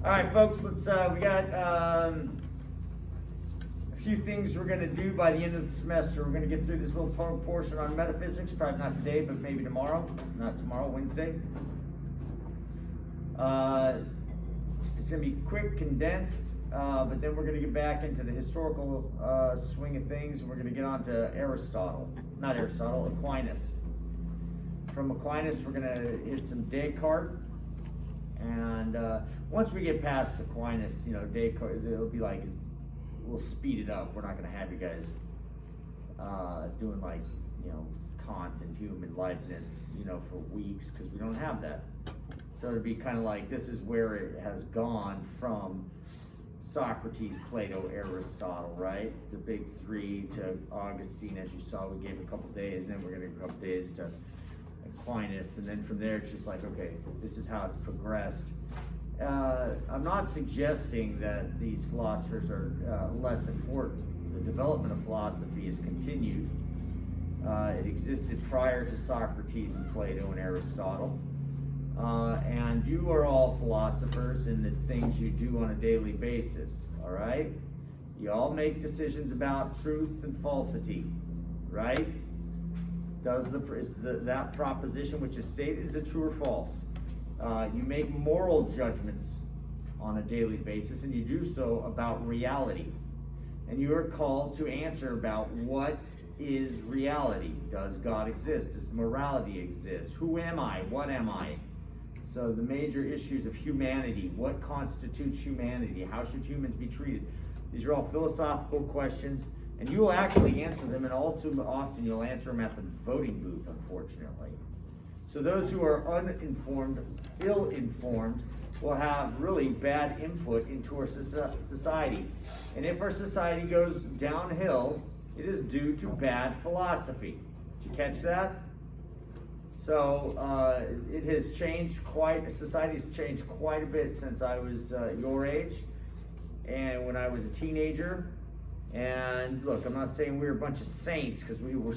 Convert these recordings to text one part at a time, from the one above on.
All right, folks, let's, we got a few things we're going to do by the end of the semester. We're going to get through this little portion on metaphysics, probably not today, but maybe tomorrow. Not tomorrow, Wednesday. It's going to be quick, condensed, but then we're going to get back into the historical swing of things, and we're going to get on to Aquinas. From Aquinas, we're going to hit some Descartes. And once we get past Aquinas, Descartes, it'll be like, we'll speed it up. We're not going to have you guys doing like, Kant and Hume and Leibniz, for weeks, because we don't have that. So it'd be kind of like, this is where it has gone from Socrates, Plato, Aristotle, right? The big three to Augustine, as you saw, we gave a couple days, then we're going to give a couple days to Aquinas, and then from there it's just like, okay, this is how it's progressed. I'm not suggesting that these philosophers are less important. The development of philosophy has continued. It existed prior to Socrates and Plato and Aristotle. And you are all philosophers in the things you do on a daily basis, all right? You all make decisions about truth and falsity, right? That proposition which is stated, is it true or false? You make moral judgments on a daily basis, and you do so about reality. And you are called to answer about what is reality. Does God exist? Does morality exist? Who am I? What am I? So the major issues of humanity. What constitutes humanity? How should humans be treated? These are all philosophical questions. And you will actually answer them, and all too often you'll answer them at the voting booth, unfortunately. So those who are uninformed, ill-informed, will have really bad input into our society. And if our society goes downhill, it is due to bad philosophy. Did you catch that? So it has changed society has changed quite a bit since I was your age, and when I was a teenager. And look, I'm not saying we were a bunch of saints, because we were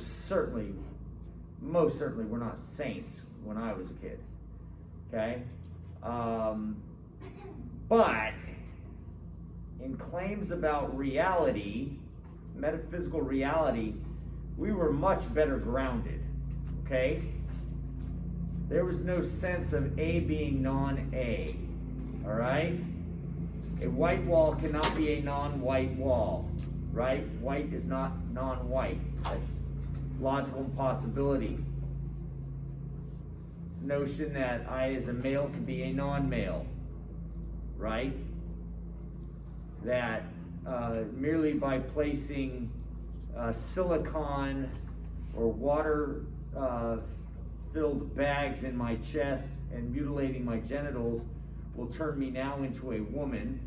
most certainly we're not saints when I was a kid, okay? But in claims about reality, metaphysical reality, we were much better grounded, okay? There was no sense of A being non-A, all right? A white wall cannot be a non-white wall. Right? White is not non-white. That's logical impossibility. This notion that I as a male can be a non-male, right? That merely by placing silicone or water-filled bags in my chest and mutilating my genitals will turn me now into a woman,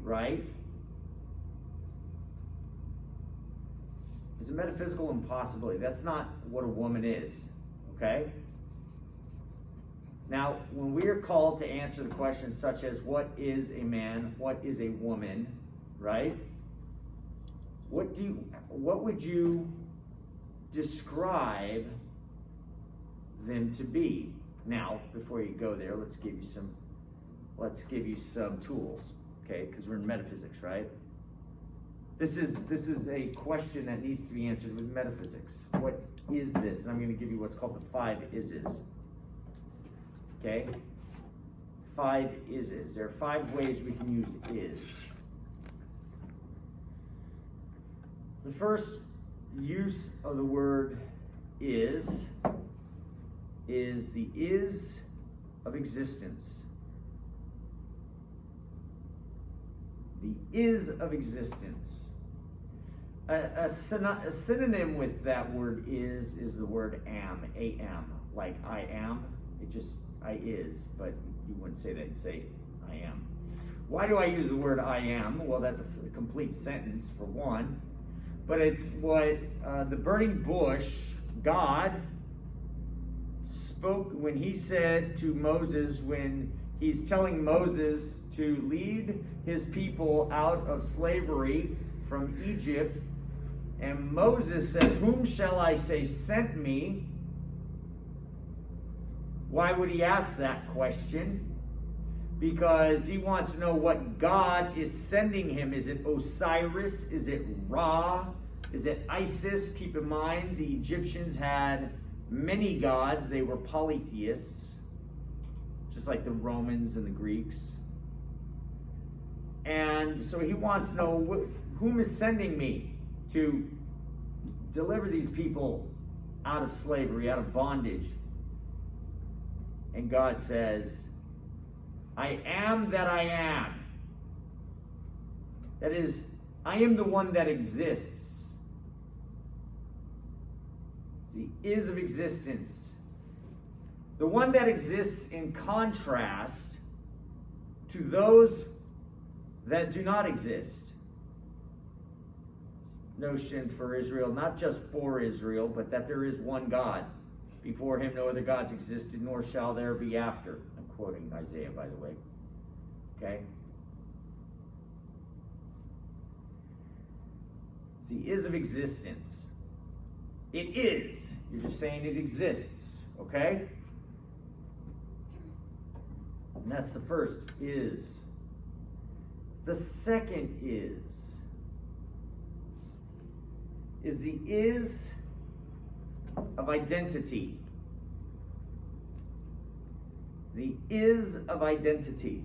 right? Is a metaphysical impossibility. That's not what a woman is, okay? Now, when we are called to answer the questions such as what is a man, what is a woman, right? What would you describe them to be? Now, before you go there, let's give you some tools, okay? Because we're in metaphysics, right? This is a question that needs to be answered with metaphysics. What is this? And I'm going to give you what's called the 5 ises. Okay? 5 ises. There are 5 ways we can use is. The first use of the word is the is of existence. The is of existence. A synonym with that word is the word am, A-M, like I am. I is, but you wouldn't say that, you'd say I am. Why do I use the word I am? Well, that's a complete sentence, for one. But it's what the burning bush, God, spoke when he said to Moses, when he's telling Moses to lead his people out of slavery from Egypt. And Moses says, "Whom shall I say sent me?" Why would he ask that question? because he wants to know what God is sending him. Is it Osiris? Is it Ra? Is it Isis? Keep in mind, the Egyptians had many gods. They were polytheists, just like the Romans and the Greeks. And so he wants to know, whom is sending me to deliver these people out of slavery, out of bondage? And God says, I am that I am. That is, I am the one that exists. It's the is of existence. The one that exists in contrast to those that do not exist. Notion for Israel, not just for Israel, but that there is one God. Before him no other gods existed, nor shall there be after. I'm quoting Isaiah, by the way. Okay? It's the is of existence. It is. You're just saying it exists. Okay? And that's the first, is. The second is the is of identity. The is of identity.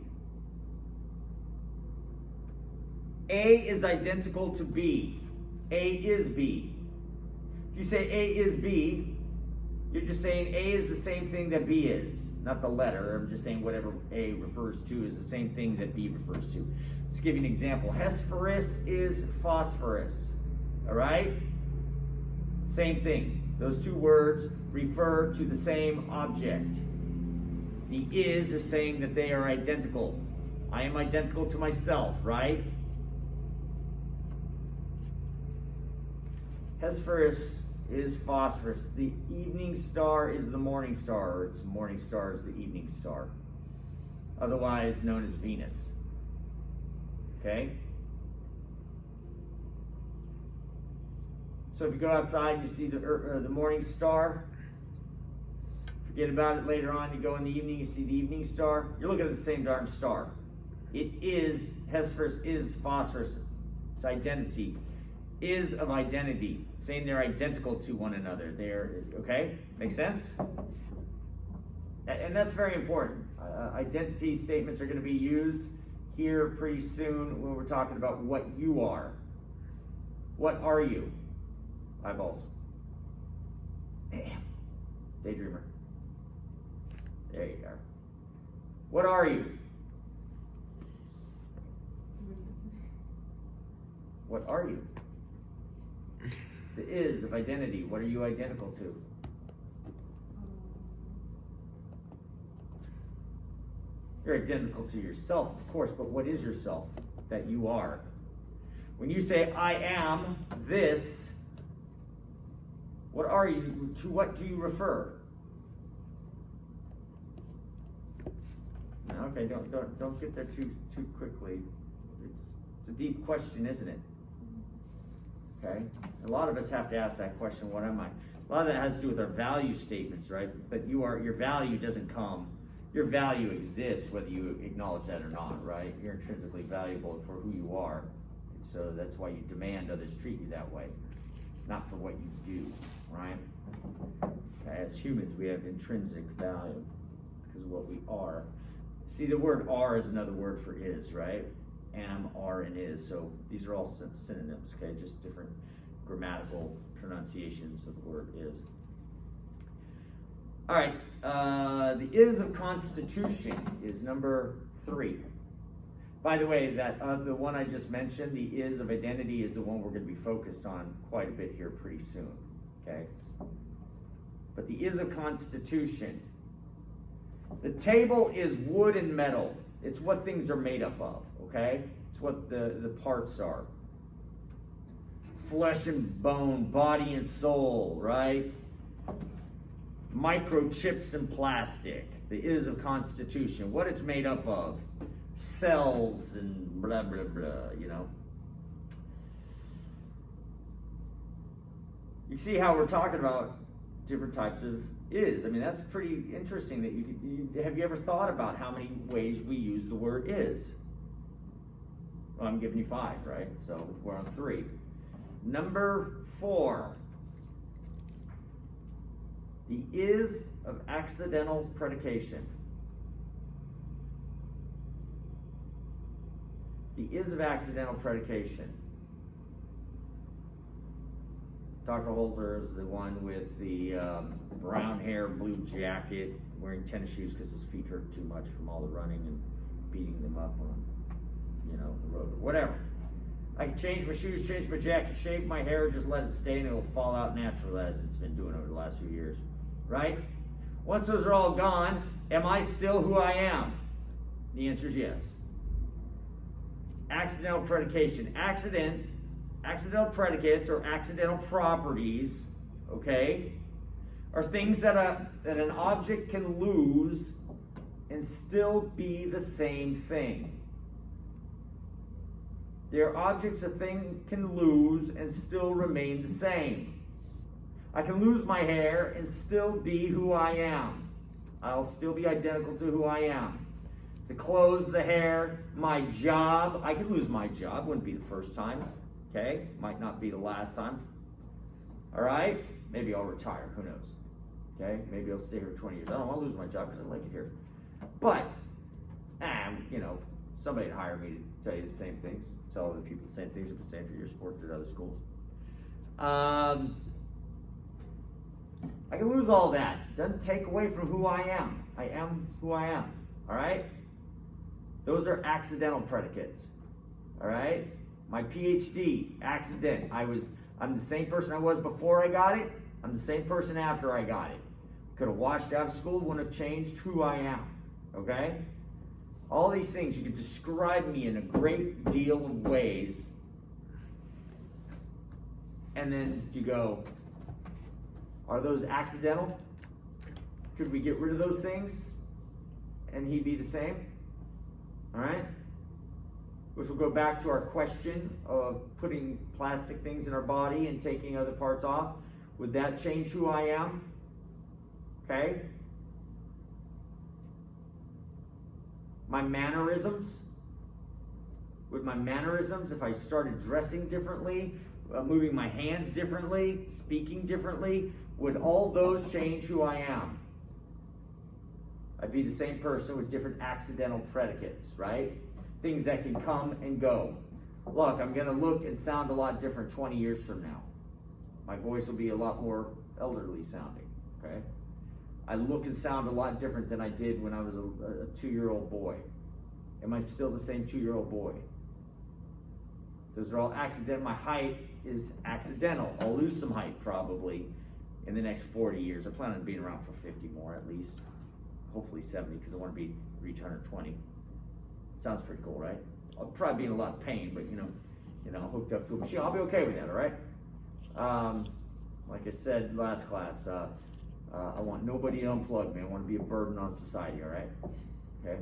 A is identical to B. A is B. If you say A is B, you're just saying A is the same thing that B is. Not the letter. I'm just saying whatever A refers to is the same thing that B refers to. Let's give you an example. Hesperus is phosphorus. All right? Same thing. Those two words refer to the same object. The is saying that they are identical. I am identical to myself, right? Hesperus is phosphorus. The evening star is the morning star, or its morning star is the evening star, otherwise known as Venus. Okay? So if you go outside and you see the morning star, forget about it later on. You go in the evening, you see the evening star. You're looking at the same darn star. It is, Hesperus is phosphorus. It's identity. Is of identity. Saying they're identical to one another. They're, okay? Make sense? And that's very important. Identity statements are going to be used here pretty soon when we're talking about what you are. What are you? Eyeballs. Daydreamer. There you are. What are you? What are you? The is of identity. What are you identical to? You're identical to yourself, of course, but what is yourself that you are? When you say, I am this, what are you? To what do you refer? Okay, don't get there too quickly. It's a deep question, isn't it? Okay? A lot of us have to ask that question, what am I? A lot of that has to do with our value statements, right? But your value doesn't come, your value exists whether you acknowledge that or not, right? You're intrinsically valuable for who you are. So that's why you demand others treat you that way, not for what you do, right? Okay, as humans, we have intrinsic value because of what we are. See, the word are is another word for is, right? Am, are, and is. So these are all synonyms, okay? Just different grammatical pronunciations of the word is. All right, the is of constitution is number 3. By the way, that the one I just mentioned, the is of identity, is the one we're going to be focused on quite a bit here pretty soon, okay? But the is of constitution. The table is wood and metal. It's what things are made up of, okay? It's what the parts are. Flesh and bone, body and soul, right? Microchips and plastic. The is of constitution. What it's made up of. Cells and blah, blah, blah, you know. You see how we're talking about different types of Is. I mean, that's pretty interesting that have you ever thought about how many ways we use the word is? Well, I'm giving you 5, right? So we're on 3. Number 4. The is of accidental predication. The is of accidental predication. Dr. Holzer is the one with the brown hair, blue jacket, wearing tennis shoes because his feet hurt too much from all the running and beating them up on, the road or whatever. I can change my shoes, change my jacket, shave my hair, just let it stay and it'll fall out natural as it's been doing over the last few years, right? Once those are all gone, am I still who I am? The answer is yes. Accidental predication. Accidental predicates or accidental properties, okay, are things that an object can lose and still be the same thing. They are objects a thing can lose and still remain the same. I can lose my hair and still be who I am. I'll still be identical to who I am. The clothes, the hair, my job. I can lose my job. Wouldn't be the first time. Okay? Might not be the last time. All right? Maybe I'll retire. Who knows? Okay? Maybe I'll stay here 20 years. I don't want to lose my job because I like it here. But, somebody would hire me to tell you the same things. Tell other people the same things I've been saying for years. Worked at other schools. I can lose all that. Doesn't take away from who I am. I am who I am. All right? Those are accidental predicates. All right? My PhD, accident. I'm the same person I was before I got it. I'm the same person after I got it. Could have washed out of school, wouldn't have changed who I am. Okay? All these things, you could describe me in a great deal of ways. And then you go, are those accidental? Could we get rid of those things and he'd be the same? All right? Which will go back to our question of putting plastic things in our body and taking other parts off. Would that change who I am? Okay? My mannerisms. Would my mannerisms, if I started dressing differently, moving my hands differently, speaking differently, would all those change who I am? I'd be the same person with different accidental predicates, right? Things that can come and go. Look, I'm going to look and sound a lot different 20 years from now. My voice will be a lot more elderly sounding, okay? I look and sound a lot different than I did when I was a 2-year-old boy. Am I still the same 2-year-old boy? Those are all accidental. My height is accidental. I'll lose some height probably in the next 40 years. I plan on being around for 50 more at least. Hopefully 70 because I want to reach 120. Sounds pretty cool, right? I'll probably be in a lot of pain, but hooked up to a machine. I'll be okay with that, all right? Like I said last class, I want nobody to unplug me. I want to be a burden on society, all right? Okay?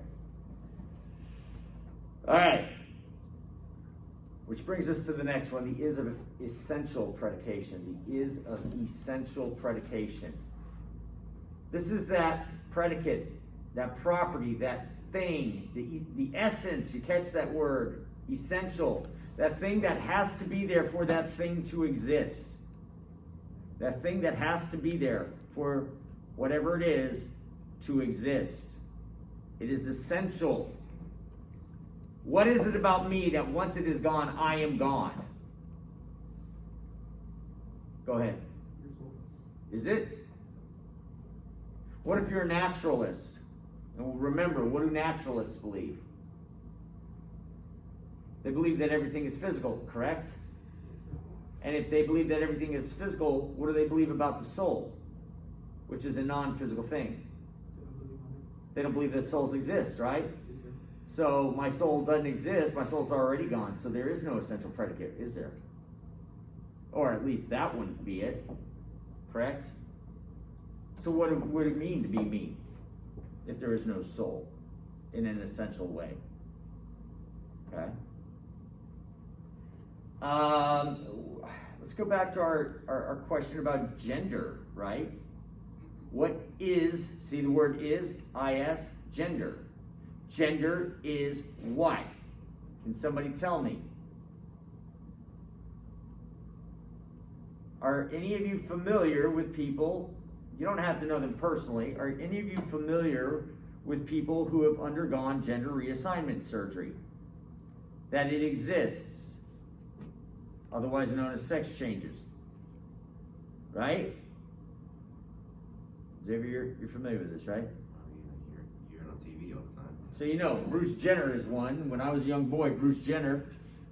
All right. Which brings us to the next one, the is of essential predication. The is of essential predication. This is that predicate, that property, that thing, the essence, you catch that word, essential, that thing that has to be there for that thing to exist. That thing that has to be there for whatever it is to exist. It is essential. What is it about me that once it is gone, I am gone? Go ahead. Is it? What if you're a naturalist? And remember, what do naturalists believe? They believe that everything is physical, correct? And if they believe that everything is physical, what do they believe about the soul? Which is a non-physical thing. They don't believe that souls exist, right? So my soul doesn't exist, my soul's already gone, so there is no essential predicate, is there? Or at least that wouldn't be it, correct? So what would it mean to be me if there is no soul in an essential way? Okay. Let's go back to our question about gender, right? What is, see the word is, I-S, gender. Gender is what? Can somebody tell me? Are any of you familiar with people, you don't have to know them personally, are any of you familiar with people who have undergone gender reassignment surgery? That it exists, otherwise known as sex changes, right? Xavier, you're familiar with this, right? You're on TV all the time. So you know, Bruce Jenner is one. When I was a young boy, Bruce Jenner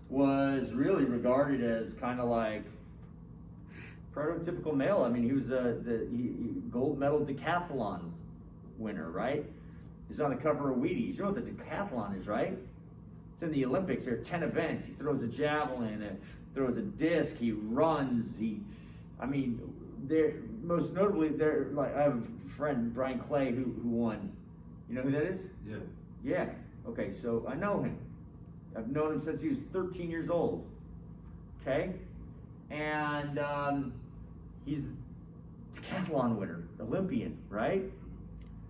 was really regarded as kind of like prototypical male. I mean, he was the gold medal decathlon winner, right? He's on the cover of Wheaties. You know what the decathlon is, right? It's in the Olympics. There are 10 events. He throws a javelin, and throws a disc. He runs. Most notably, like I have a friend, Brian Clay, who won. You know who that is? Yeah. Yeah. Okay, so I know him. I've known him since he was 13 years old. Okay? And he's a decathlon winner, Olympian, right?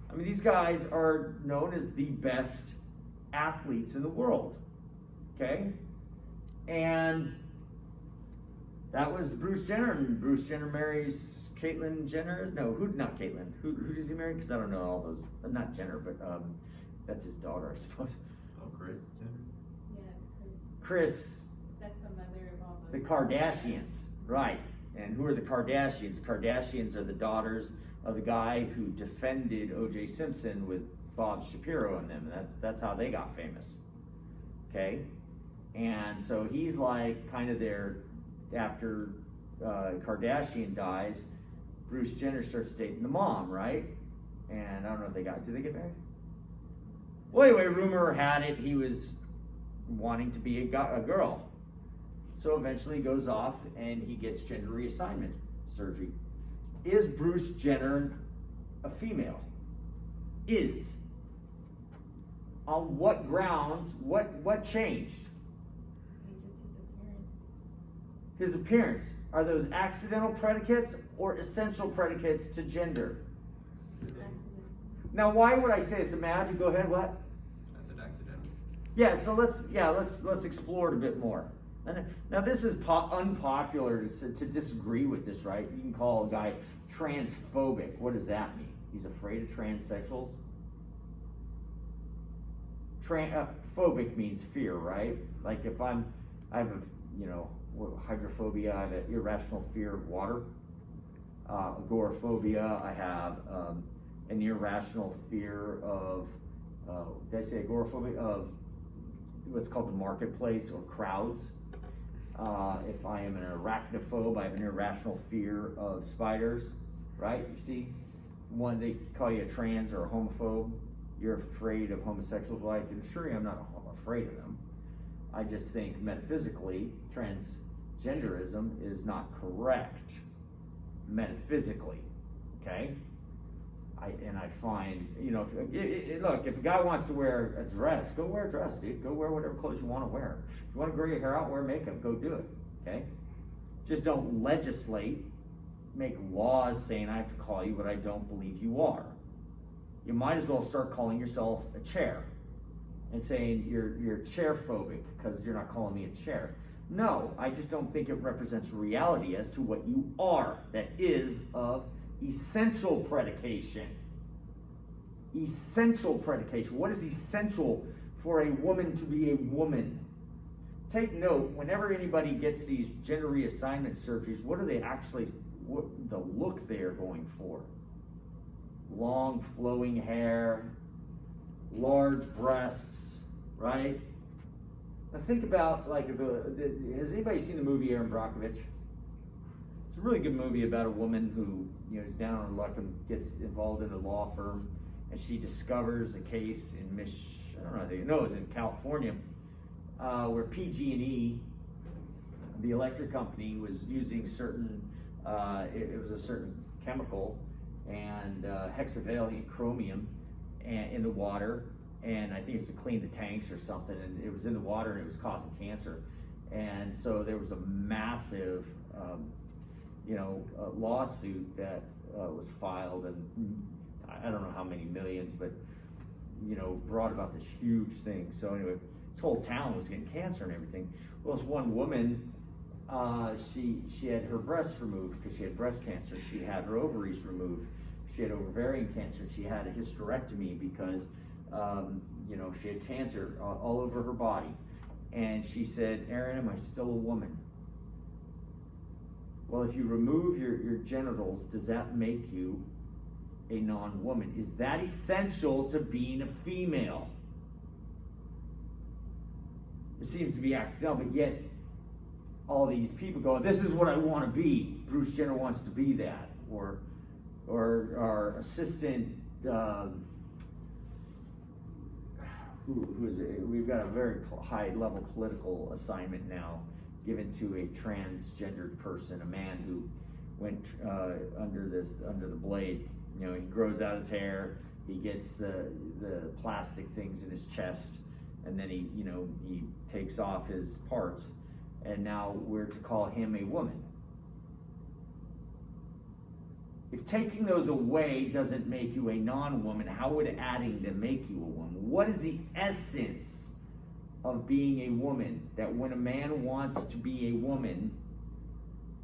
I mean, these guys are known as the best athletes in the world. Okay? And that was Bruce Jenner, and Bruce Jenner marries Caitlyn Jenner. No, not Caitlyn. Who does he marry? Because I don't know all those. Not Jenner, but that's his daughter, I suppose. Oh, Kris Jenner? Yeah, it's Kris. That's the mother of all The Kardashians, right. And who are the Kardashians? The Kardashians are the daughters of the guy who defended O.J. Simpson with Bob Shapiro and them. And that's how they got famous. Okay? And so he's like kind of their, after Kardashian dies, Bruce Jenner starts dating the mom, right? And I don't know if did they get married? Well, anyway, rumor had it he was wanting to be a girl. So eventually he goes off and he gets gender reassignment surgery. Is Bruce Jenner a female? Is. On what grounds? What changed? Just His appearance. Are those accidental predicates or essential predicates to gender? accident. Now, why would I say this? Imagine. Go ahead. What? I said accidental. Yeah. So let's explore it a bit more. Now, this is unpopular to disagree with this, right? You can call a guy transphobic. What does that mean? He's afraid of transsexuals? Phobic means fear, right? Like if I have hydrophobia, I have an irrational fear of water. Agoraphobia, I have an irrational fear of, did I say agoraphobia? Of what's called the marketplace or crowds. If I am an arachnophobe, I have an irrational fear of spiders, right? You see, one, they call you a trans or a homophobe. You're afraid of homosexuals. Well, I can assure you I'm not afraid of them. I just think metaphysically, transgenderism is not correct metaphysically, okay? I find, look, if a guy wants to wear a dress, go wear a dress, dude. Go wear whatever clothes you want to wear. If you want to grow your hair out, wear makeup, go do it, okay? Just don't legislate, make laws saying I have to call you what I don't believe you are. You might as well start calling yourself a chair and saying you're chair phobic because you're not calling me a chair. No, I just don't think it represents reality as to what you are that is of essential predication. Essential predication. What is essential for a woman to be a woman? Take note, whenever anybody gets these gender reassignment surgeries, what the look they are going for? Long flowing hair, large breasts, right? Now think about has anybody seen the movie Erin Brockovich? It's a really good movie about a woman who is down on her luck and gets involved in a law firm, and she discovers a case in it was in California, where PG&E, the electric company, was using certain it was a certain chemical and hexavalent chromium in the water, and I think it was to clean the tanks or something, and it was in the water and it was causing cancer. And so there was a massive lawsuit that was filed, and I don't know how many millions, but brought about this huge thing. So anyway, this whole town was getting cancer and everything. Well, this one woman, she had her breasts removed because she had breast cancer. She had her ovaries removed. She had ovarian cancer. She had a hysterectomy because she had cancer all over her body. And she said, "Aaron, am I still a woman?" Well, if you remove your genitals, does that make you a non-woman? Is that essential to being a female? It seems to be accidental, but yet all these people go, "This is what I want to be." Bruce Jenner wants to be that, or our assistant. Who is it? We've got a very high level political assignment now given to a transgendered person, a man who went under the blade. He grows out his hair, he gets the plastic things in his chest, and then he takes off his parts, and now we're to call him a woman. If taking those away doesn't make you a non-woman, how would adding them make you a woman? What is the essence of being a woman? That when a man wants to be a woman,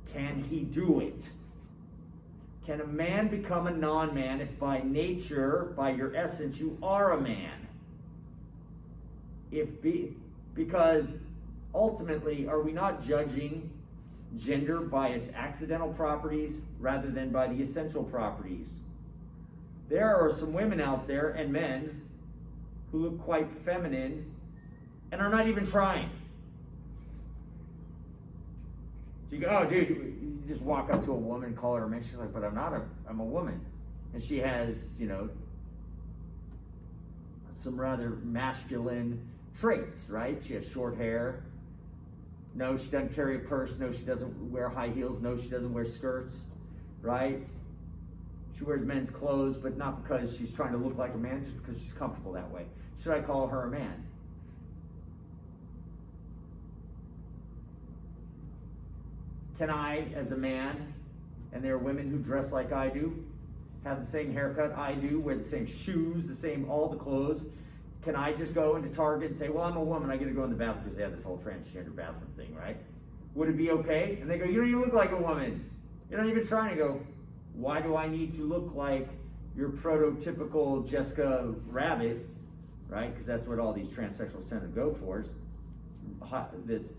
can he do it? Can a man become a non-man if by nature, by your essence, you are a man? Because ultimately, are we not judging gender by its accidental properties rather than by the essential properties? There are some women out there and men who look quite feminine and are not even trying. You go, "Oh, dude," you just walk up to a woman and call her a man. She's like, "But I'm a woman." And she has, some rather masculine traits, right? She has short hair. No, she doesn't carry a purse. No, she doesn't wear high heels. No, she doesn't wear skirts, right? She wears men's clothes, but not because she's trying to look like a man, just because she's comfortable that way. Should I call her a man? Can I, as a man, and there are women who dress like I do, have the same haircut I do, wear the same shoes, all the clothes, can I just go into Target and say, "Well, I'm a woman, I get to go in the bathroom," because they have this whole transgender bathroom thing, right? Would it be okay? And they go, "You don't even look like a woman. You're not even trying." to go, "Why do I need to look like your prototypical Jessica Rabbit," right? Because that's what all these transsexuals tend to go for, is this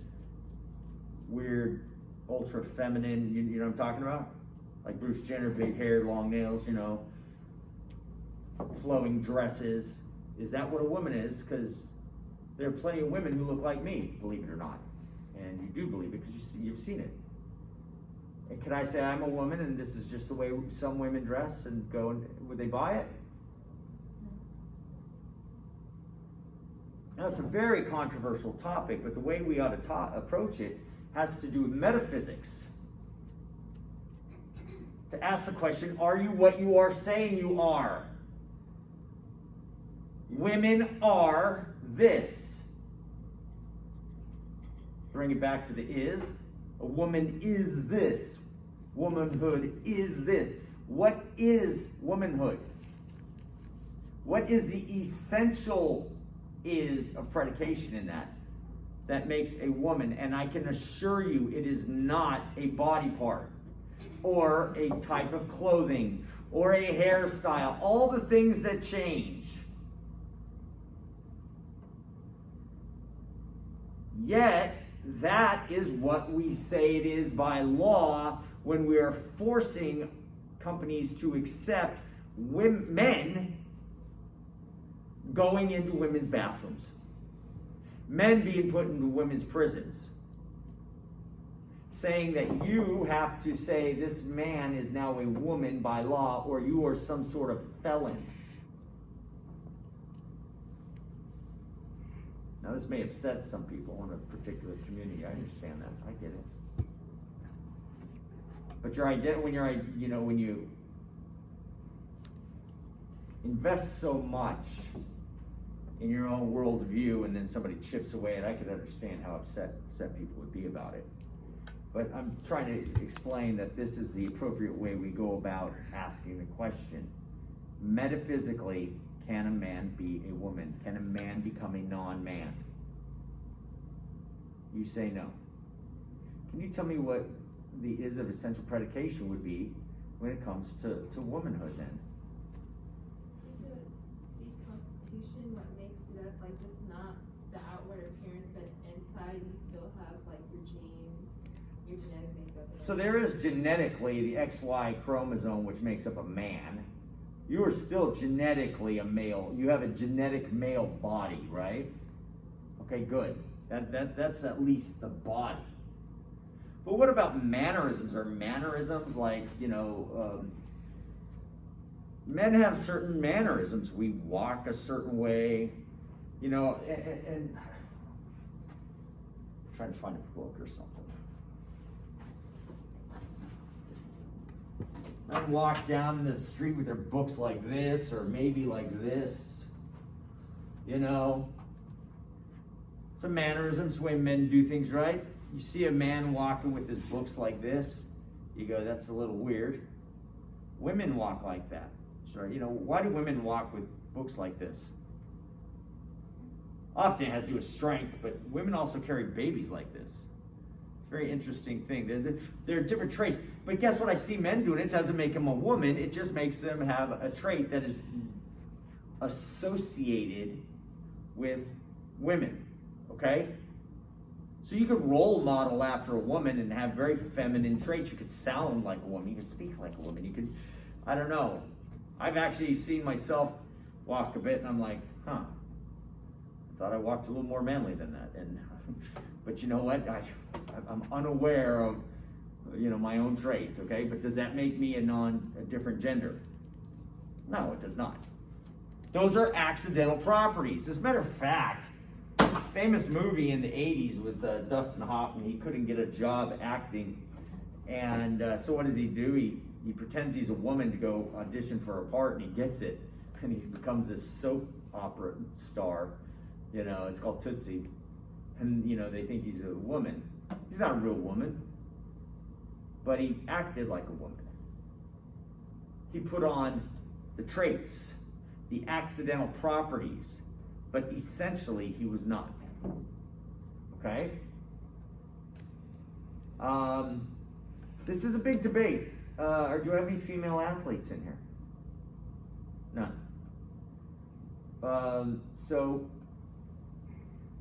weird, ultra feminine, you know what I'm talking about? Like Bruce Jenner, big hair, long nails, flowing dresses. Is that what a woman is? Because there are plenty of women who look like me, believe it or not. And you do believe it because you've seen it. And can I say I'm a woman and this is just the way some women dress and go, and would they buy it? Now, it's a very controversial topic, but the way we ought to approach it has to do with metaphysics. To ask the question, are you what you are saying you are? Women are this. Bring it back to the is. A woman is this. Womanhood is this. What is womanhood? What is the essential is of predication in that makes a woman? And I can assure you it is not a body part or a type of clothing or a hairstyle, all the things that change. Yet, that is what we say it is by law when we are forcing companies to accept men going into women's bathrooms, men being put into women's prisons, saying that you have to say this man is now a woman by law or you are some sort of felon. Now, this may upset some people in a particular community. I understand that. I get it. But your identity, when you invest so much in your own worldview and then somebody chips away at it, I could understand how upset people would be about it. But I'm trying to explain that this is the appropriate way we go about asking the question. Metaphysically, can a man be a woman? Can a man become a non-man? You say no. Can you tell me what the is of essential predication would be when it comes to womanhood then? The Constitution, what makes it up, like just not the outward appearance, but inside you still have like your genes, your genetic makeup. So there is genetically the XY chromosome which makes up a man. You are still genetically a male. You have a genetic male body, right? Okay, good. That's at least the body. But what about mannerisms? Are mannerisms like, men have certain mannerisms. We walk a certain way, and I'm trying to find a book or something. I walk down the street with their books like this, or maybe like this, It's a mannerism, it's the way men do things, right? You see a man walking with his books like this, you go, that's a little weird. Women walk like that. Sure, why do women walk with books like this? Often it has to do with strength, but women also carry babies like this. It's a very interesting thing. There are different traits. But guess what? I see men doing it. It doesn't make them a woman. It just makes them have a trait that is associated with women. Okay? So you could role model after a woman and have very feminine traits. You could sound like a woman. You could speak like a woman. You could, I don't know. I've actually seen myself walk a bit and I'm like, I thought I walked a little more manly than that. But you know what? I'm unaware of, my own traits, okay? But does that make me a different gender? No, it does not. Those are accidental properties. As a matter of fact, famous movie in the 80s with Dustin Hoffman. He couldn't get a job acting. And so what does he do? He pretends he's a woman to go audition for a part, and he gets it. And he becomes this soap opera star. It's called Tootsie. And, they think he's a woman. He's not a real woman. But he acted like a woman. He put on the traits, the accidental properties. But essentially, he was not. Okay? This is a big debate. Or do I have any female athletes in here? None. So,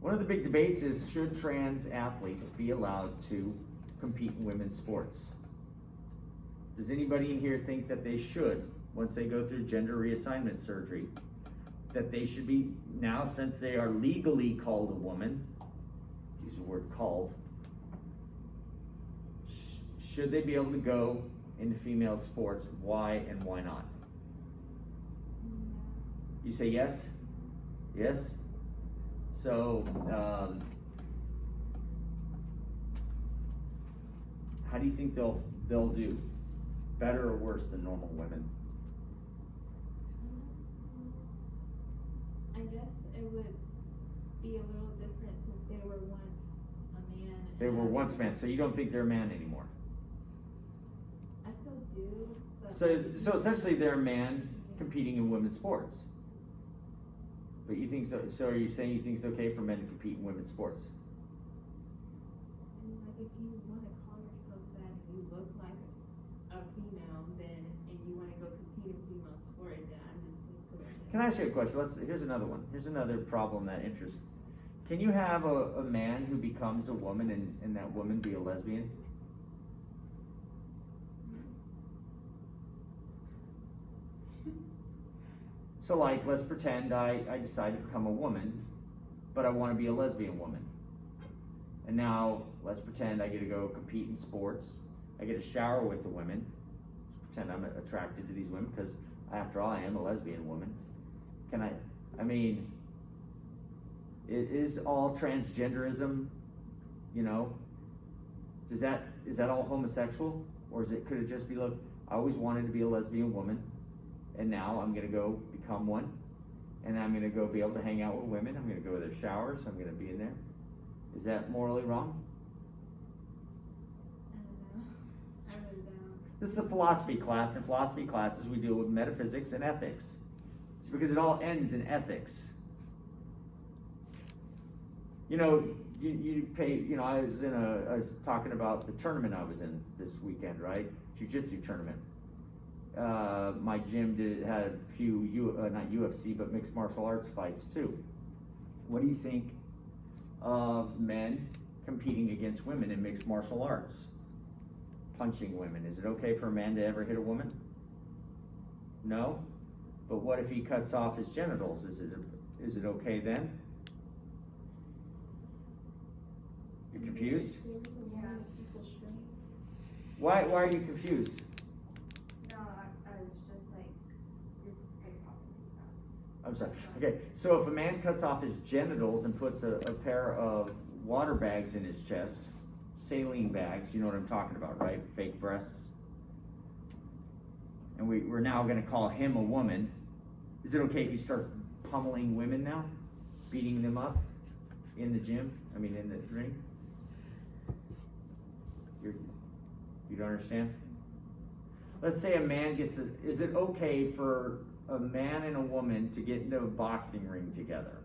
one of the big debates is, should trans athletes be allowed to compete in women's sports? Does anybody in here think that they should, once they go through gender reassignment surgery, that they should be, now since they are legally called a woman, use the word called, should they be able to go into female sports? Why and why not? You say yes? Yes? So, how do you think they'll do? Better or worse than normal women? I guess it would be a little different since they were once a man. They were once men, so you don't think they're a man anymore? I still do. But So essentially they're a man competing in women's sports. But you think so? So are you saying you think it's okay for men to compete in women's sports? And like if you want to call yourself that and you look like a female, then and you want to go compete in female sport, then I'm just Can I ask you a question? Here's another one. Here's another problem that interests. Can you have a man who becomes a woman and that woman be a lesbian? So like, let's pretend I decide to become a woman, but I want to be a lesbian woman. And now, let's pretend I get to go compete in sports. I get to shower with the women. Let's pretend I'm attracted to these women because, after all, I am a lesbian woman. Is all transgenderism, is that all homosexual? Or could it just be, look, I always wanted to be a lesbian woman, and now I'm gonna go become one, and I'm gonna go be able to hang out with women, I'm gonna go to their showers, I'm gonna be in there. Is that morally wrong? I This is a philosophy class. In philosophy classes, we deal with metaphysics and ethics. It's because it all ends in ethics. You know, you pay, you know, I was talking about the tournament I was in this weekend, right? Jiu-jitsu tournament. My gym had a few, not UFC, but mixed martial arts fights too. What do you think of men competing against women in mixed martial arts? Punching women. Is it okay for a man to ever hit a woman? No? But what if he cuts off his genitals? Is it okay then? You're confused? Yeah. Why are you confused? No, I was just like, you're like talking too fast. I'm sorry. Okay, so if a man cuts off his genitals and puts a pair of water bags in his chest, saline bags, you know what I'm talking about, right? Fake breasts. And we're now going to call him a woman. Is it okay if you start pummeling women now? Beating them up in the gym? I mean, in the ring? You don't understand? Let's say a man gets is it okay for a man and a woman to get into a boxing ring together?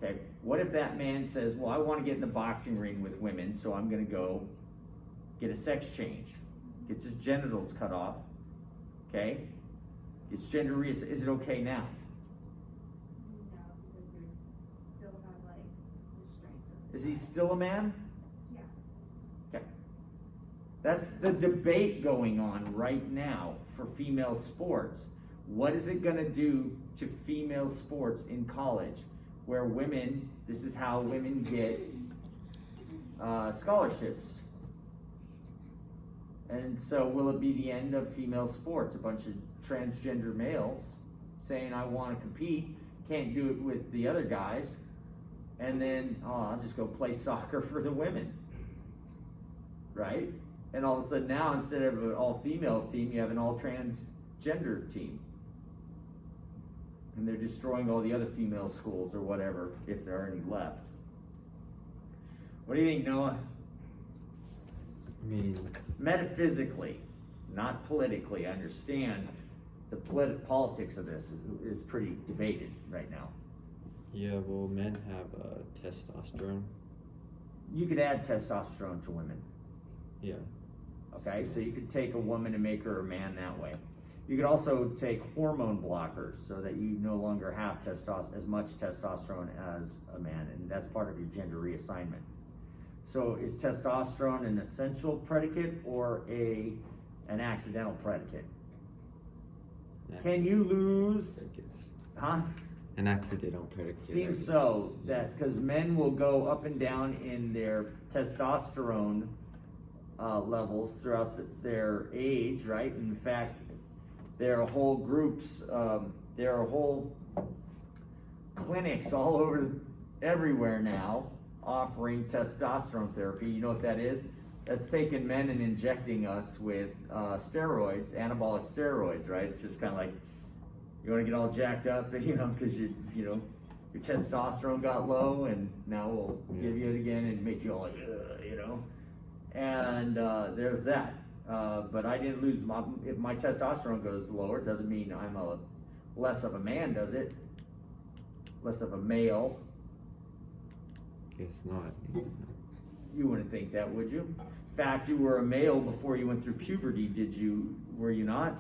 Okay, what if that man says, well, I want to get in the boxing ring with women, so I'm going to go get a sex change. Gets his genitals cut off, okay? Gets gender reassigned. Is it okay now? No, because you still have like restraint. Is he still a man? Yeah. Okay. That's the debate going on right now for female sports. What is it going to do to female sports in college? Where women, this is how women get scholarships. And so will it be the end of female sports? A bunch of transgender males saying, I want to compete, can't do it with the other guys, and then, I'll just go play soccer for the women, right? And all of a sudden now, instead of an all-female team, you have an all-transgender team. And they're destroying all the other female schools or whatever, if there are any left. What do you think, Noah? I mean, Metaphysically, not politically, I understand the politics of this is pretty debated right now. yeah, well, men have testosterone. You could add testosterone to women, Yeah. okay? So you could take a woman and make her a man that way. You could also take hormone blockers so that you no longer have as much testosterone as a man, and that's part of your gender reassignment. So is testosterone an essential predicate or an accidental predicate? Can you lose, huh? An accidental predicate. Seems so, that because men will go up and down in their testosterone levels throughout their age, right? In fact, there are whole groups, there are whole clinics all over, everywhere now, offering testosterone therapy. You know what that is? That's taking men and injecting us with steroids, anabolic steroids, right? It's just kind of like, you want to get all jacked up, you know, because your testosterone got low, and now we'll give you it again and make you all like, you know. And there's that. But I didn't lose if my testosterone goes lower, it doesn't mean I'm less of a man, does it? Less of a male. Guess not. You wouldn't think that, would you? In fact, you were a male before you went through puberty, were you not?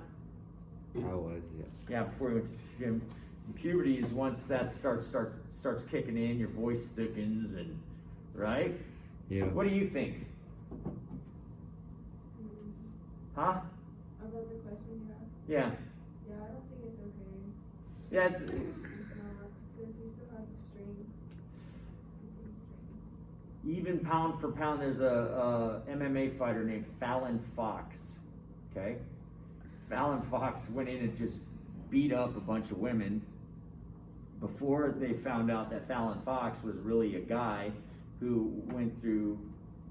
I was, yeah. Yeah, before you went through puberty is once that starts kicking in, your voice thickens, and right? Yeah. What do you think? Huh? About the question you asked? Yeah. Yeah, I don't think it's okay. Yeah, it's, Because we still have the string. even pound for pound, there's a MMA fighter named Fallon Fox, okay? Fallon Fox went in and just beat up a bunch of women before they found out that Fallon Fox was really a guy who went through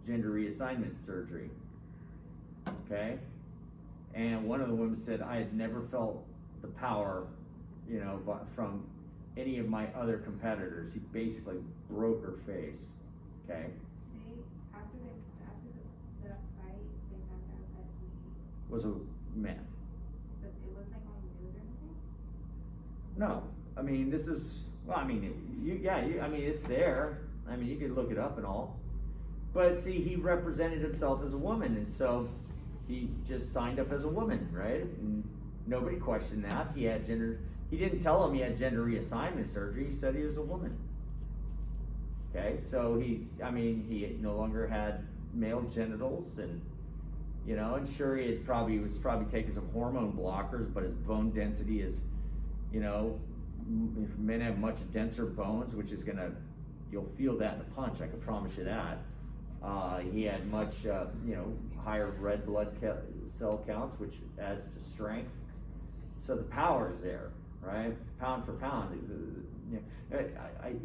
gender reassignment surgery, okay? And one of the women said, I had never felt the power, you know, from any of my other competitors. He basically broke her face, okay? After that fight, they found out that he was a man. But it wasn't like on the news or anything? No, I mean, this is, well, I mean, I mean, it's there. I mean, you could look it up and all. But see, he represented himself as a woman, and so he just signed up as a woman, right? And nobody questioned that. He didn't tell him he had gender reassignment surgery. He said he was a woman. Okay, so he no longer had male genitals, and and sure, he was probably taking some hormone blockers, but his bone density is, men have much denser bones, which is you'll feel that in the punch, I can promise you that. He had much, higher red blood cell counts, which adds to strength. So the power is there, right? Pound for pound.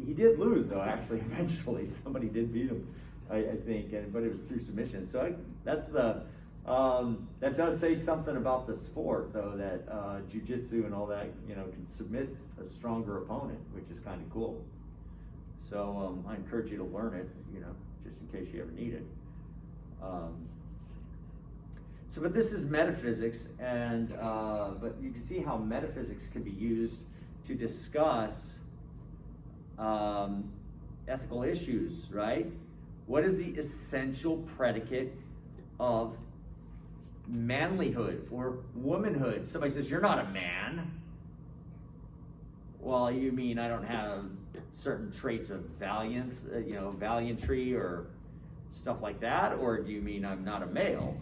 He did lose, though, actually, eventually. Somebody did beat him, I think, but it was through submission. So that does say something about the sport, though, that jiu-jitsu and all that, can submit a stronger opponent, which is kind of cool. So I encourage you to learn it, just in case you ever need it. But this is metaphysics, and but you can see how metaphysics can be used to discuss ethical issues, right? What is the essential predicate of manlyhood or womanhood? Somebody says, "You're not a man." Well, you mean I don't have certain traits of valiance, valiantry or stuff like that? Or do you mean I'm not a male?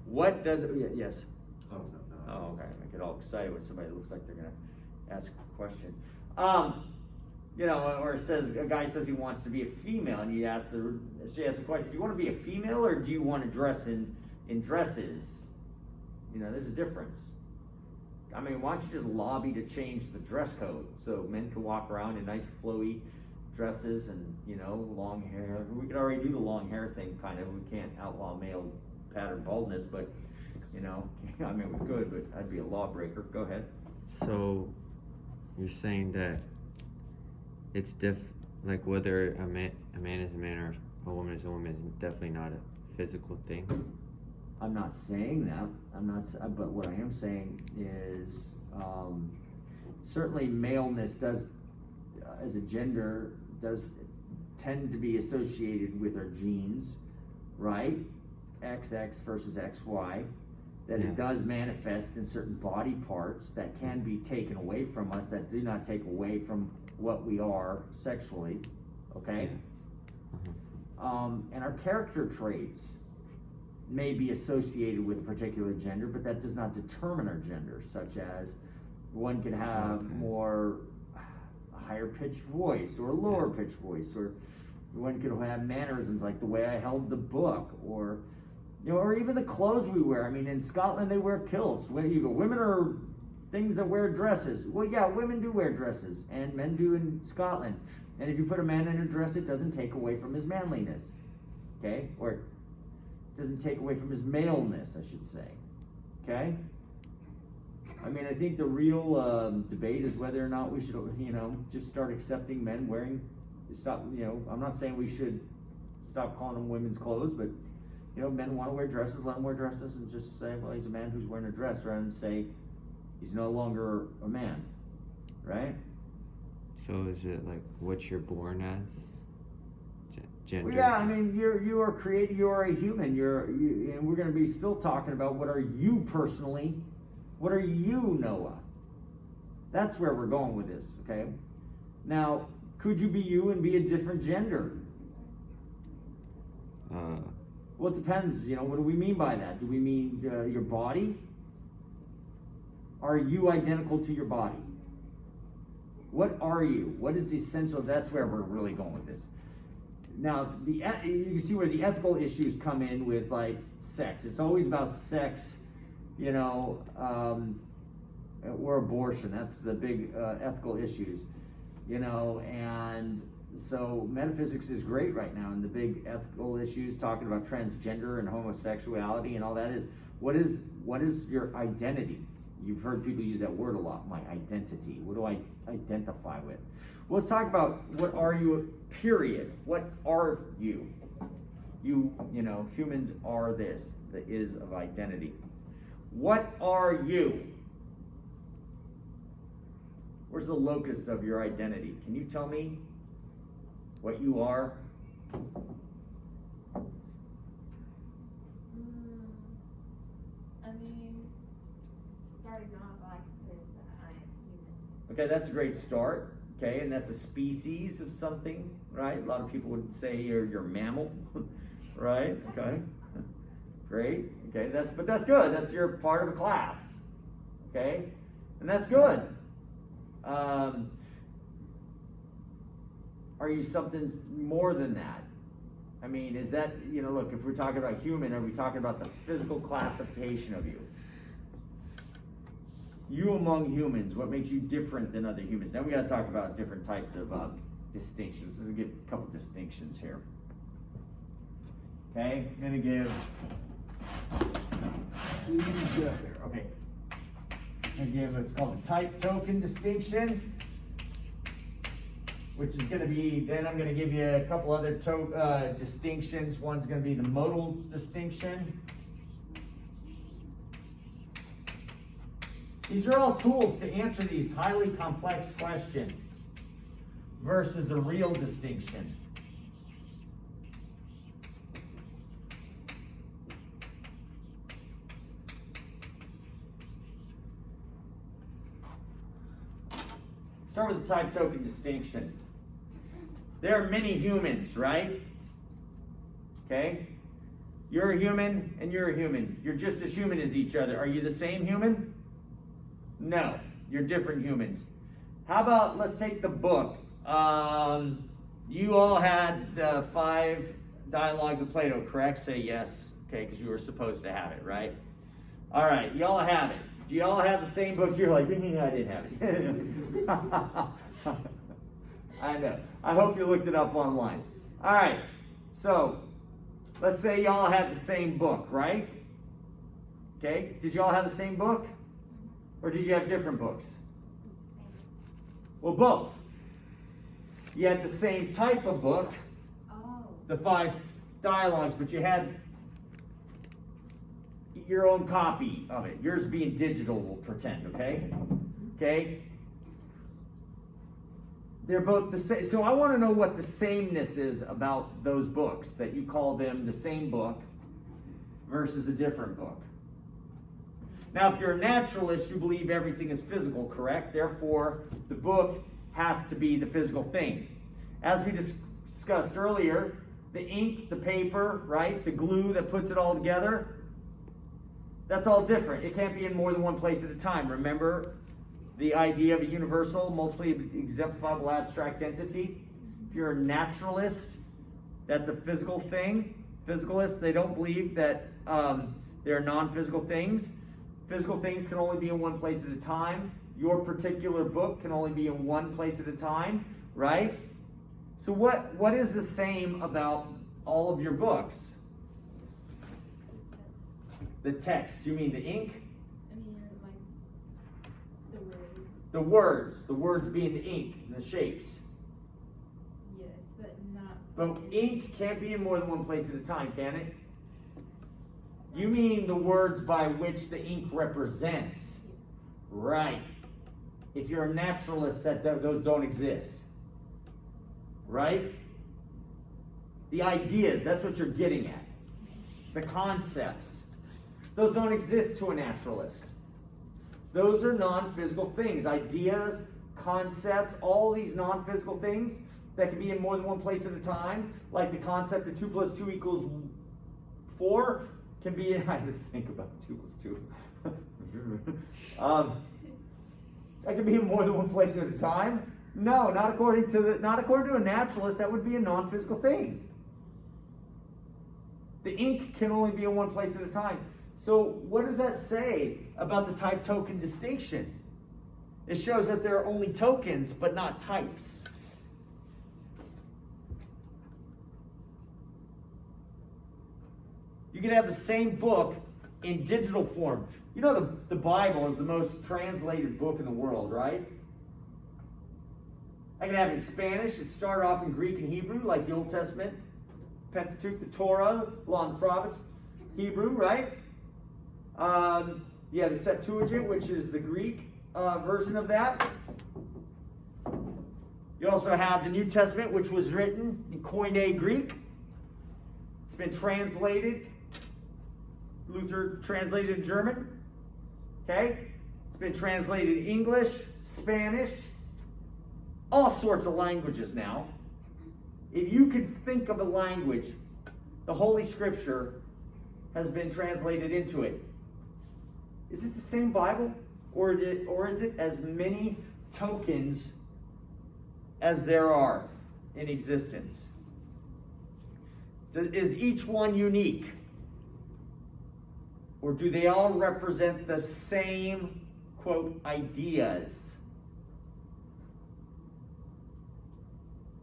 What does it, yes? Oh, no. Oh, okay. I get all excited when somebody looks like they're gonna ask a question. Or a guy says he wants to be a female, and she asks the question, do you want to be a female or do you want to dress in dresses? There's a difference. I mean, why don't you just lobby to change the dress code so men can walk around in nice flowy dresses and, long hair. We could already do the long hair thing, kind of. We can't outlaw male pattern baldness, but, I mean, we could, but I'd be a lawbreaker. Go ahead. So, you're saying that it's like whether a man is a man or a woman is a woman is definitely not a physical thing? I'm not saying that. But what I am saying is, certainly maleness does, as a gender, does tend to be associated with our genes, right? XX versus XY. That it does manifest in certain body parts that can be taken away from us, that do not take away from what we are sexually, okay? And our character traits may be associated with a particular gender, but that does not determine our gender, such as one could have more higher pitched voice or a lower pitched voice, or one could have mannerisms like the way I held the book, or or even the clothes we wear. I mean, in Scotland they wear kilts. Where you go, women are things that wear dresses. Well, yeah, women do wear dresses, and men do in Scotland. And if you put a man in a dress, it doesn't take away from his manliness, okay? Or it doesn't take away from his maleness, I should say, okay? I mean, I think the real debate is whether or not we should, just start accepting men wearing, I'm not saying we should stop calling them women's clothes, but, men want to wear dresses, let them wear dresses, and just say, well, he's a man who's wearing a dress, rather than say he's no longer a man, right? So is it like what you're born as? Gender? Well, yeah, I mean, you are created, you are a human, and we're going to be still talking about what are you personally, what are you, Noah? That's where we're going with this, okay? Now, could you be you and be a different gender? Well, it depends, what do we mean by that? Do we mean your body? Are you identical to your body? What are you? What is essential? That's where we're really going with this. Now, you can see where the ethical issues come in with, like, sex. It's always about sex, or abortion. That's the big ethical issues, and so metaphysics is great right now, and the big ethical issues talking about transgender and homosexuality and all that is, what is your identity? You've heard people use that word a lot, my identity. What do I identify with? Well, let's talk about what are you, period. What are you? Humans are this, the is of identity. What are you? Where's the locus of your identity? Can you tell me what you are? I mean, starting off, I can say that I am human. Okay, that's a great start. Okay, and that's a species of something, right? A lot of people would say you're mammal, right? Okay, great. Okay, but that's good. That's your part of a class. Okay, and that's good. Are you something more than that? I mean, is that, look, if we're talking about human, are we talking about the physical classification of you? You among humans, what makes you different than other humans? Now we got to talk about different types of distinctions. Let's give a couple distinctions here. Okay, I'm going to give. Okay, I'm going to give what's called the type token distinction, which is going to be. Then I'm going to give you a couple other distinctions. One's going to be the modal distinction. These are all tools to answer these highly complex questions versus a real distinction. Start with the type token distinction. There are many humans, right? Okay? You're a human and you're a human. You're just as human as each other. Are you the same human? No, you're different humans. How about, let's take the book. You all had the 5 dialogues of Plato, correct? Say yes, okay, because you were supposed to have it, right? All right, you all have it. Do you all have the same book? You're like, I didn't have it. I know. I hope you looked it up online. All right, so let's say you all had the same book, right? Okay, did you all have the same book? Or did you have different books? Well, both. You had the same type of book, the 5 dialogues, but you had your own copy of it. Yours being digital, we'll pretend, okay? Okay? They're both the same. So I want to know what the sameness is about those books, that you call them the same book versus a different book. Now, if you're a naturalist, you believe everything is physical, correct? Therefore, the book has to be the physical thing. As we discussed earlier, the ink, the paper, right? The glue that puts it all together, that's all different. It can't be in more than one place at a time. Remember the idea of a universal, multiply exemplifiable abstract entity? If you're a naturalist, that's a physical thing. Physicalists, they don't believe that they're non-physical things. Physical things can only be in one place at a time. Your particular book can only be in one place at a time, right? So what is the same about all of your books? The text. Do you mean the ink? I mean, like, the words. The words. The words being the ink and the shapes. Yes, but not. But ink can't be in more than one place at a time, can it? You mean the words by which the ink represents. Right. If you're a naturalist, those don't exist. Right? The ideas, that's what you're getting at. The concepts. Those don't exist to a naturalist. Those are non-physical things. Ideas, concepts, all these non-physical things that can be in more than one place at a time, like the concept of 2 + 2 = 4, can be in, I had to think about 2 + 2. That can be in more than one place at a time. No, not according to a naturalist. That would be a non-physical thing. The ink can only be in one place at a time. So what does that say about the type token distinction? It shows that there are only tokens, but not types. You can have the same book in digital form. You know the Bible is the most translated book in the world, right? I can have it in Spanish. It started off in Greek and Hebrew, like the Old Testament, Pentateuch, the Torah, Law and the Prophets, Hebrew, right? Yeah, the Septuagint, which is the Greek version of that. You also have the New Testament, which was written in Koine Greek. It's been translated. Luther translated in German. Okay? It's been translated in English, Spanish, all sorts of languages now. If you could think of a language, the Holy Scripture has been translated into it. Is it the same Bible? Or is it as many tokens as there are in existence? Is each one unique? Or do they all represent the same, quote, ideas?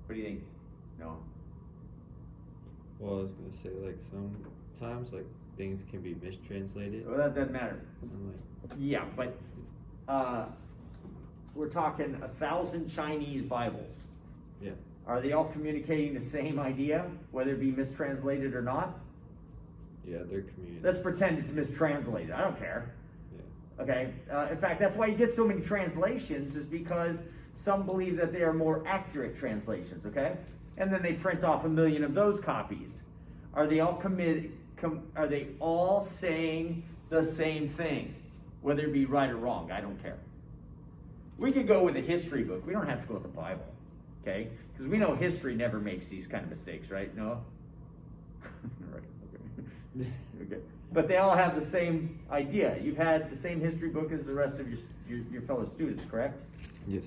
What do you think? No. Well, I was gonna say, like, sometimes, like, things can be mistranslated. Well, that doesn't matter. And, like, Yeah, but we're talking 1,000 Chinese Bibles. yeah. Are they all communicating the same idea, whether it be mistranslated or not? Yeah, they're communities. Let's pretend it's mistranslated. I don't care. Yeah. Okay? In fact, that's why you get so many translations, is because some believe that they are more accurate translations, okay? And then they print off 1 million of those copies. Are they all are they all saying the same thing? Whether it be right or wrong, I don't care. We could go with a history book. We don't have to go with the Bible, okay? Because we know history never makes these kind of mistakes, right? No? Right, okay. Okay. But they all have the same idea. You've had the same history book as the rest of your fellow students, correct? Yes.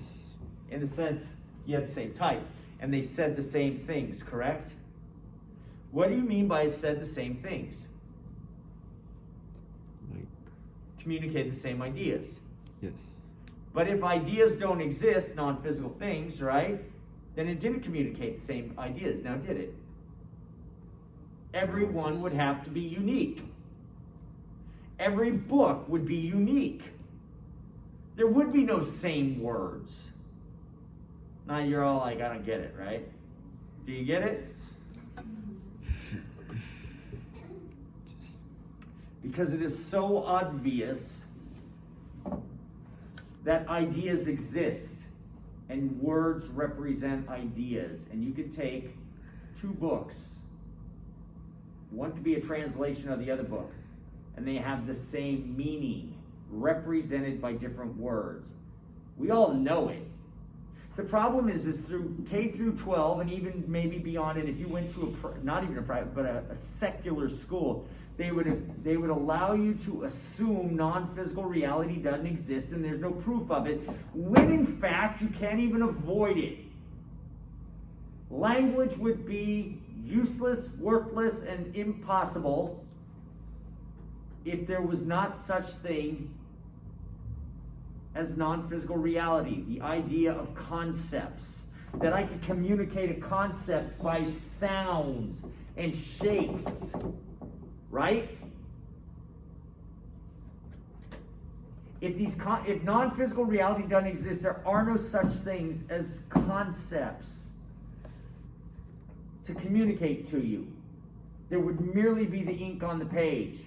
In the sense, you had the same type, and they said the same things, correct? What do you mean by said the same things? Like, Communicate the same ideas. yes. But if ideas don't exist, non-physical things, right? Then it didn't communicate the same ideas, now did it? Everyone would have to be unique. Every book would be unique. There would be no same words. Now you're all like, I don't get it, right? Do you get it? Because it is so obvious that ideas exist and words represent ideas. And you could take two books. One could be a translation of the other book, and they have the same meaning, represented by different words. We all know it. The problem is through K through 12, and even maybe beyond, and if you went to not even a private, but a secular school, they would allow you to assume non-physical reality doesn't exist and there's no proof of it, when in fact you can't even avoid it. Language would be useless, worthless, and impossible if there was not such thing as non-physical reality, the idea of concepts. That I could communicate a concept by sounds and shapes, right? If non-physical reality doesn't exist, there are no such things as concepts to communicate to you. There would merely be the ink on the page.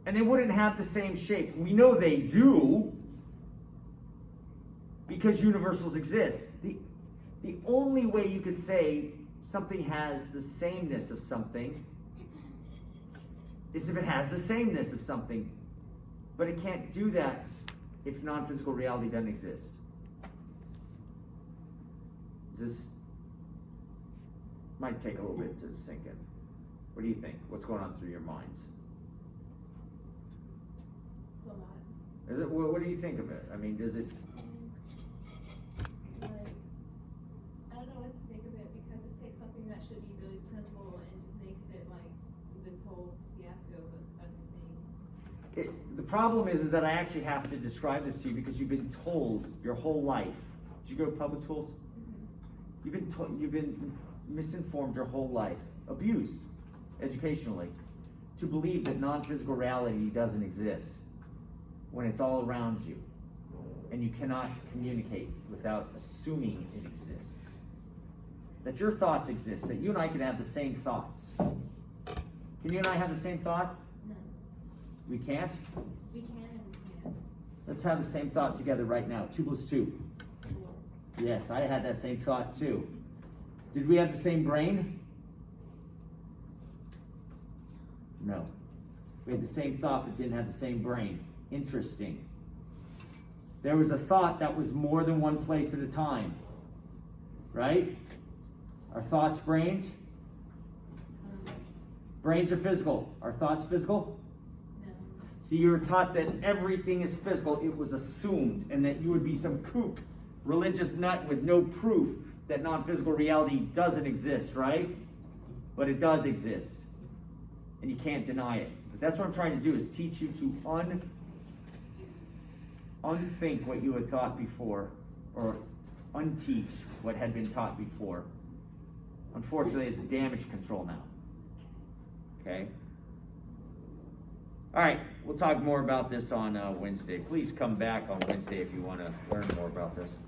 And they wouldn't have the same shape. We know they do, because universals exist. The only way you could say something has the sameness of something is if it has the sameness of something. But it can't do that if non-physical reality doesn't exist. This might take a little bit to sink in. What do you think? What's going on through your minds? It's a lot. Is it? What do you think of it? I mean, does it? Like, I don't know what to think of it, because it takes something that should be really simple and just makes it like this whole fiasco with other things. The problem is that I actually have to describe this to you because you've been told your whole life. Did you go to public schools? Mm-hmm. You've been misinformed your whole life, abused educationally, to believe that non-physical reality doesn't exist when it's all around you, and you cannot communicate without assuming it exists. That your thoughts exist, that you and I can have the same thoughts. Can you and I have the same thought? No. We can't? We can and we can't. Let's have the same thought together right now. 2 plus 2. Yes, I had that same thought too. Did we have the same brain? No. We had the same thought but didn't have the same brain. Interesting. There was a thought that was more than one place at a time. Right? Are thoughts brains? Brains are physical. Are thoughts physical? No. See, you were taught that everything is physical. It was assumed, and that you would be some kook, religious nut with no proof that non-physical reality doesn't exist, right? But it does exist, and you can't deny it. But that's what I'm trying to do, is teach you to unthink what you had thought before, or unteach what had been taught before. Unfortunately, it's damage control now. Okay? All right, we'll talk more about this on Wednesday. Please come back on Wednesday if you want to learn more about this.